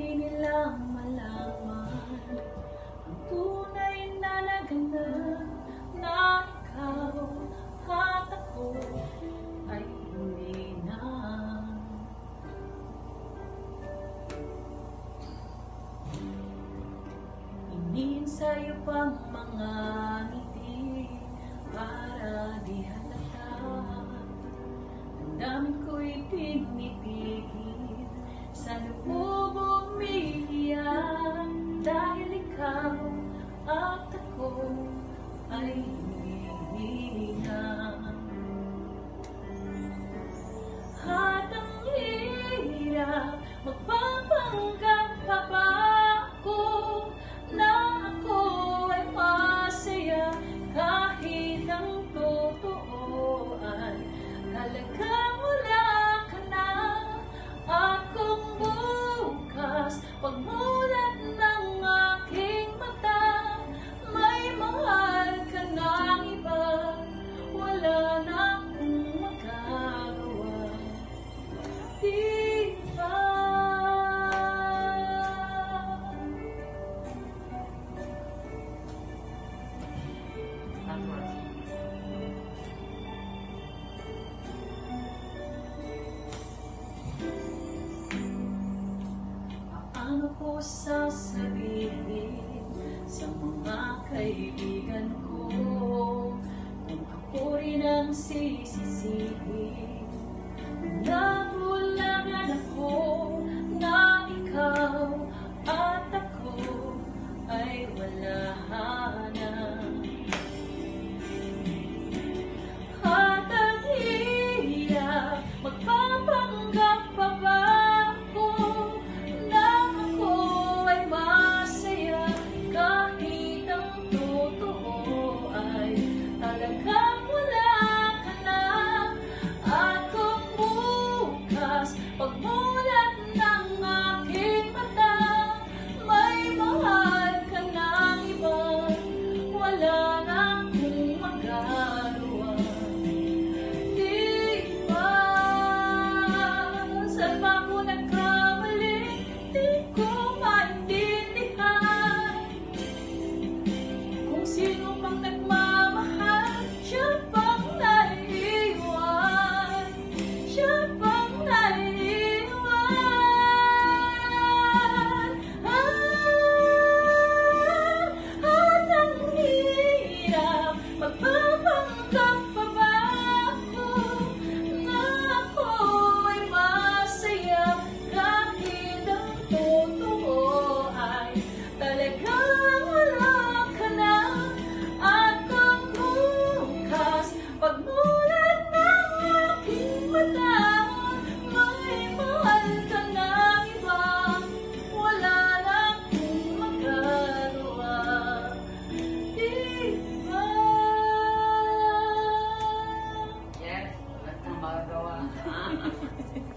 di nilang malaman ang tunay na laganap na ikaw at ako ay hindi na. Iniensayo pang mga ngiti para di halata. Ang daming ko'y tinitipid sa loob umiiyak dahil ikaw at ako ay hindi na. At ang hirap magpapanggap pa ba ako na ako ay masaya kahit ang totoo ay talagang wala ka na. Akong bukas pagmulat ng aking mata, may mahal ka ng iba, wala na akong magagawa. Diba? Paano ko sasabihin sa mga kaibigan ko kung ako rin ang sisisihin na